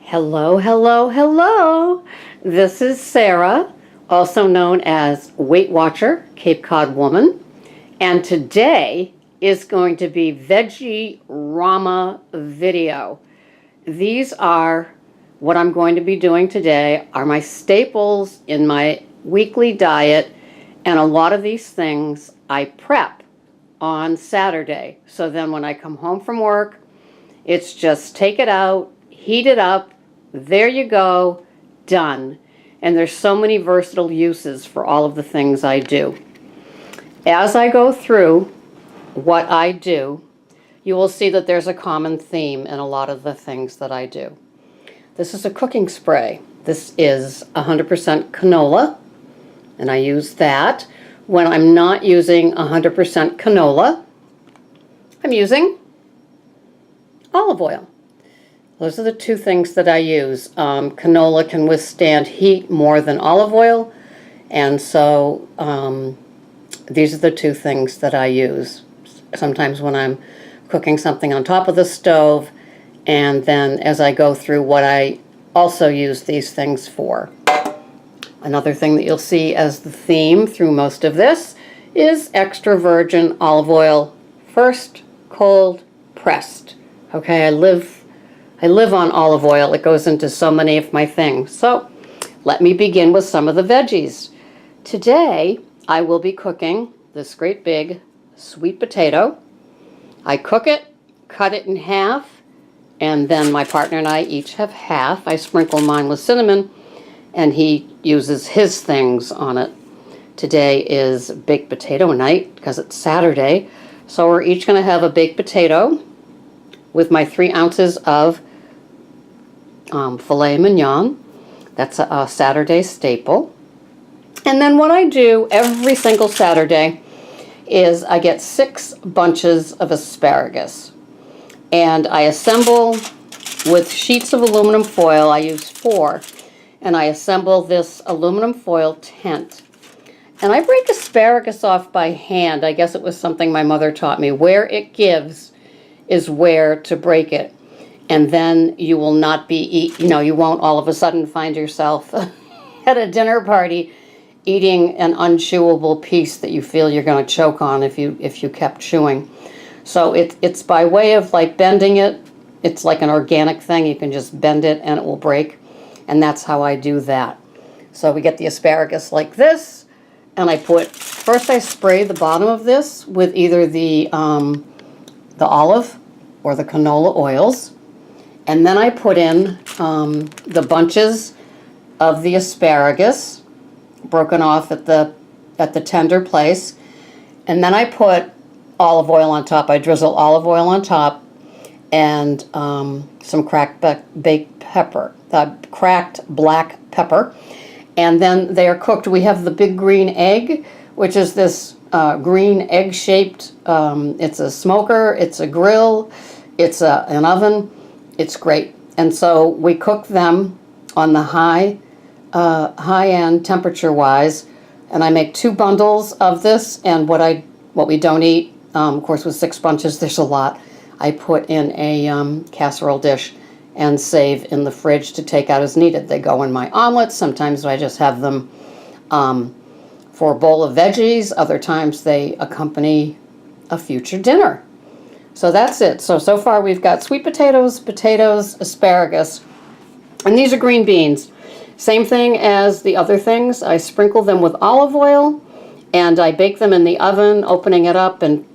Hello, hello, hello. This is Sarah, also known as Weight Watcher, Cape Cod Woman. And today is going to be Veggie Rama video. These are what I'm going to be doing today, are my staples in my weekly diet. And a lot of these things I prep on Saturday. So then when I come home from work, it's just take it out, heat it up, there you go, done. And there's so many versatile uses for all of the things I do. As I go through what I do, you will see that there's a common theme in a lot of the things that I do. This is a cooking spray. This is 100% canola, and I use that. When I'm not using 100% canola, I'm using olive oil. Those are the two things that I use. Canola can withstand heat more than olive oil, and so these are the two things that I use. Sometimes when I'm cooking something on top of the stove, and then as I go through what I also use these things for. Another thing that you'll see as the theme through most of this is extra virgin olive oil, first cold pressed. Okay, I live on olive oil. It goes into so many of my things. So let me begin with some of the veggies. Today I will be cooking this great big sweet potato. I cook it, cut it in half, and then my partner and I each have half. I sprinkle mine with cinnamon, and he uses his things on it. Today is baked potato night because it's Saturday. So we're each going to have a baked potato with my 3 ounces of filet mignon. That's a Saturday staple. And then what I do every single Saturday is I get 6 bunches of asparagus. And I assemble with sheets of aluminum foil. I use 4. And I assemble this aluminum foil tent. And I break asparagus off by hand. I guess it was something my mother taught me. Where it gives is where to break it. And then you will not be, you won't all of a sudden find yourself at a dinner party eating an unchewable piece that you feel you're going to choke on if you kept chewing. So it's by way of like bending it. It's like an organic thing. You can just bend it and it will break. And that's how I do that. So we get the asparagus like this, and first I spray the bottom of this with either the olive or the canola oils. And then I put in the bunches of the asparagus, broken off at the tender place. And then I put olive oil on top. I drizzle olive oil on top and some cracked black pepper. And then they are cooked. We have the big green egg, which is this green egg-shaped, it's a smoker, it's a grill, it's an oven. It's great. And so we cook them on the high end temperature-wise. And I make 2 bundles of this. And what we don't eat, of course, with 6 bunches, there's a lot. I put in a casserole dish and save in the fridge to take out as needed. They go in my omelets. Sometimes I just have them for a bowl of veggies. Other times they accompany a future dinner. So that's it. So far we've got sweet potatoes, asparagus, and these are green beans. Same thing as the other things. I sprinkle them with olive oil, and I bake them in the oven, opening it up and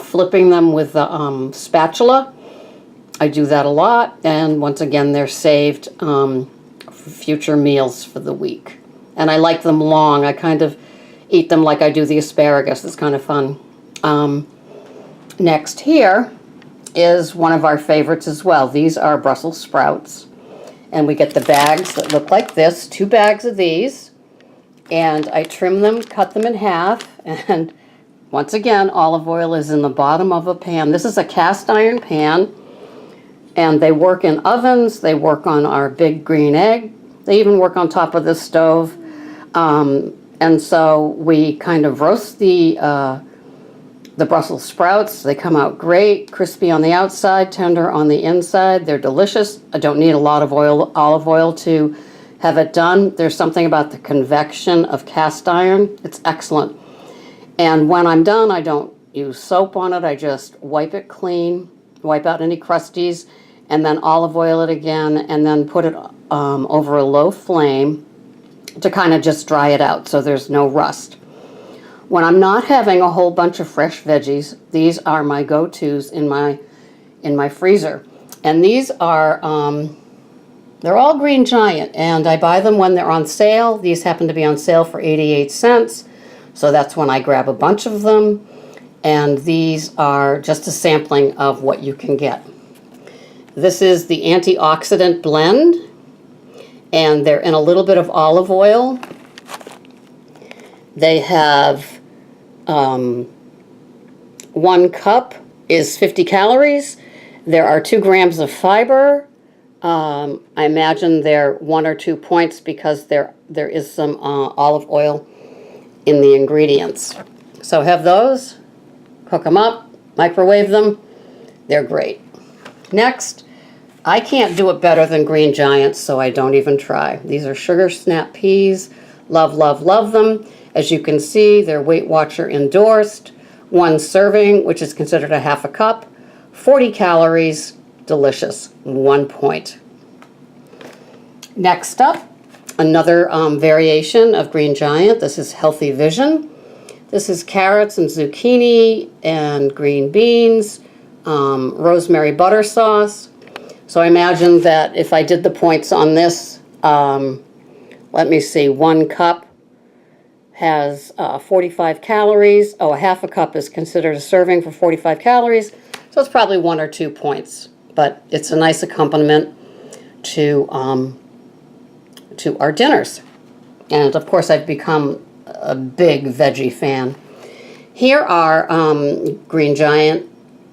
flipping them with the spatula. I do that a lot, and once again, they're saved for future meals for the week. And I like them long. I kind of eat them like I do the asparagus. It's kind of fun. Next here is one of our favorites as well. These are Brussels sprouts. And we get the bags that look like this, 2 bags of these. And I trim them, cut them in half, and once again, olive oil is in the bottom of a pan. This is a cast iron pan. And they work in ovens, they work on our big green egg, they even work on top of the stove. And so we kind of roast the the Brussels sprouts. They come out great, crispy on the outside, tender on the inside. They're delicious. I don't need a lot of olive oil to have it done. There's something about the convection of cast iron. It's excellent. And when I'm done, I don't use soap on it. I just wipe it clean, wipe out any crusties, and then olive oil it again, and then put it over a low flame to kind of just dry it out so there's no rust. When I'm not having a whole bunch of fresh veggies, these are my go-tos in my freezer. And these are, they're all Green Giant, and I buy them when they're on sale. These happen to be on sale for 88 cents, so that's when I grab a bunch of them. And these are just a sampling of what you can get. This is the antioxidant blend, and they're in a little bit of olive oil. They have 1 cup is 50 calories. There are 2 grams of fiber. I imagine they're 1 or 2 points because there is some olive oil in the ingredients. So have those, cook them up, microwave them. They're great. Next, I can't do it better than Green Giant, so I don't even try. These are sugar snap peas. Love, love, love them. As you can see, they're Weight Watcher endorsed. 1 serving, which is considered a half a cup. 40 calories, delicious, 1 point. Next up, another variation of Green Giant. This is Healthy Vision. This is carrots and zucchini and green beans, rosemary butter sauce. So I imagine that if I did the points on this, let me see, 1 cup has 45 calories. Oh, a half a cup is considered a serving for 45 calories. So it's probably 1 or 2 points. But it's a nice accompaniment to our dinners. And of course, I've become a big veggie fan. Here are Green Giant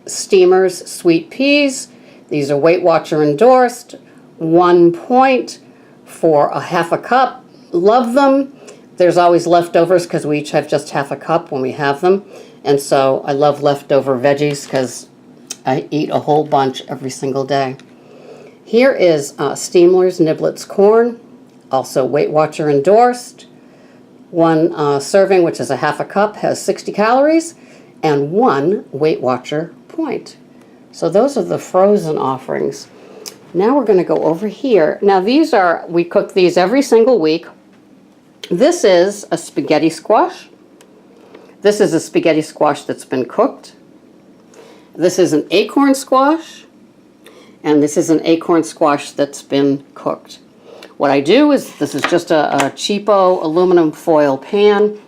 Steamers Sweet Peas. These are Weight Watcher endorsed. 1 point for a half a cup. Love them. There's always leftovers because we each have just half a cup when we have them. And so I love leftover veggies because I eat a whole bunch every single day. Here is Steamler's Niblets Corn, also Weight Watcher endorsed. 1 serving, which is a half a cup, has 60 calories, and 1 Weight Watcher point. So those are the frozen offerings. Now we're going to go over here. Now these are, we cook these every single week. This is a spaghetti squash. This is a spaghetti squash that's been cooked. This is an acorn squash. And this is an acorn squash that's been cooked. What I do is, this is just a cheapo aluminum foil pan.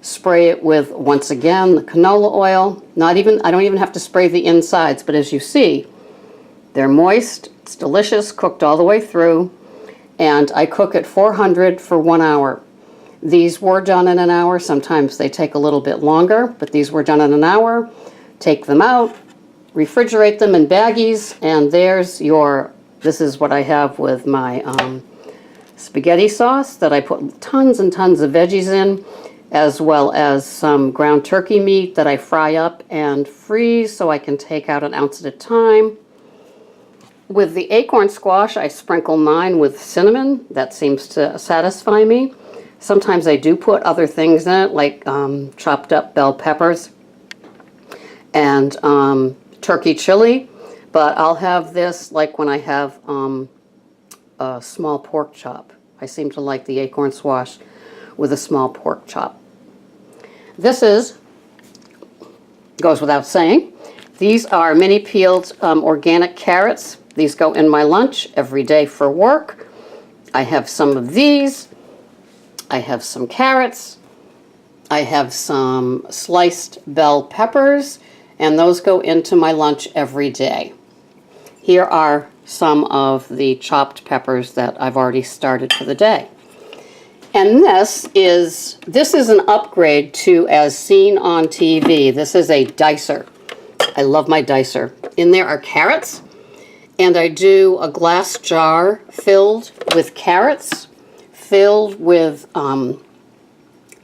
Spray it with, once again, the canola oil. I don't even have to spray the insides, but as you see, they're moist. It's delicious, cooked all the way through. And I cook at 400 for 1 hour. These were done in an hour. Sometimes they take a little bit longer, but these were done in an hour. Take them out, refrigerate them in baggies, and there's your, this is what I have with my spaghetti sauce that I put tons and tons of veggies in, as well as some ground turkey meat that I fry up and freeze so I can take out 1 ounce at a time. With the acorn squash, I sprinkle mine with cinnamon. That seems to satisfy me. Sometimes I do put other things in it, like chopped up bell peppers and turkey chili, but I'll have this like when I have a small pork chop. I seem to like the acorn squash with a small pork chop. This goes without saying. These are mini peeled organic carrots. These go in my lunch every day for work. I have some of these. I have some carrots. I have some sliced bell peppers, and those go into my lunch every day. Here are some of the chopped peppers that I've already started for the day. And this is an upgrade to As Seen on TV. This is a dicer. I love my dicer. In there are carrots, and I do a glass jar filled with carrots, filled with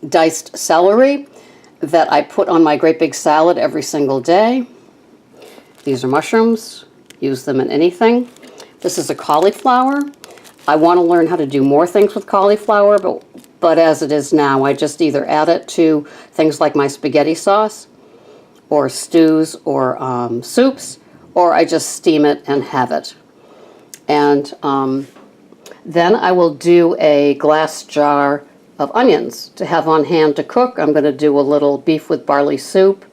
diced celery, that I put on my great big salad every single day. These are mushrooms. Use them in anything. This is a cauliflower. I want to learn how to do more things with cauliflower, but as it is now, I just either add it to things like my spaghetti sauce, or stews, or soups, or I just steam it and have it. And then I will do a glass jar of onions to have on hand to cook. I'm going to do a little beef with barley soup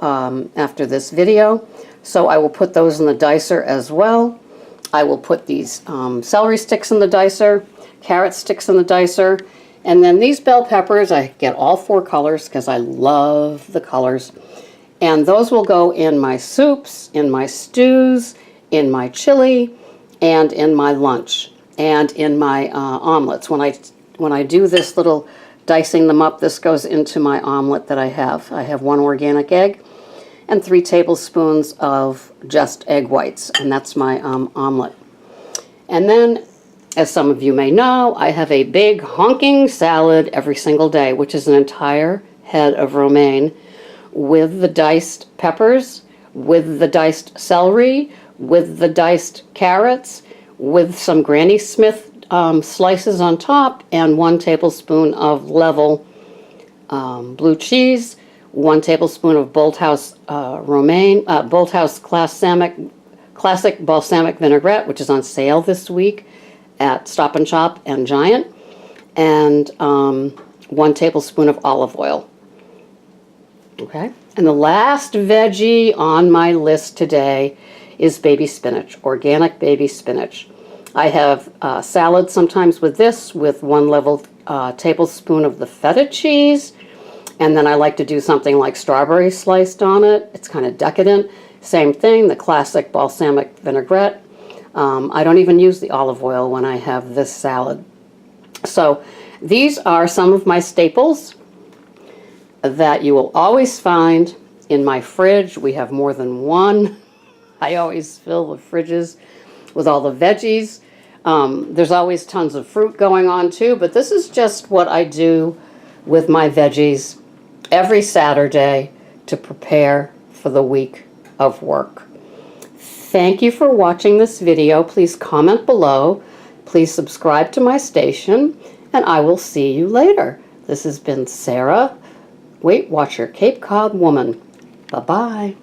after this video. So I will put those in the dicer as well. I will put these celery sticks in the dicer, carrot sticks in the dicer, and then these bell peppers, I get all 4 colors because I love the colors. And those will go in my soups, in my stews, in my chili, and in my lunch, and in my omelets. When I do this little dicing them up, this goes into my omelet that I have. I have 1 organic egg and 3 tablespoons of just egg whites, and that's my omelet. And then, as some of you may know, I have a big honking salad every single day, which is an entire head of romaine with the diced peppers, with the diced celery, with the diced carrots, with some Granny Smith slices on top, and 1 tablespoon of level blue cheese, 1 tablespoon of Bolthouse Bolthouse Classic Balsamic Vinaigrette, which is on sale this week at Stop and Shop and Giant, and 1 tablespoon of olive oil. Okay, and the last veggie on my list today is baby spinach, organic baby spinach. I have salad sometimes with this, with 1 level tablespoon of the feta cheese, and then I like to do something like strawberry sliced on it. It's kind of decadent. Same thing, the classic balsamic vinaigrette. I don't even use the olive oil when I have this salad. So these are some of my staples that you will always find in my fridge. We have more than 1. I always fill the fridges with all the veggies. There's always tons of fruit going on too, but this is just what I do with my veggies every Saturday to prepare for the week of work. Thank you for watching this video. Please comment below. Please subscribe to my station, and I will see you later. This has been Sarah, Weight Watcher, Cape Cod Woman. Bye-bye.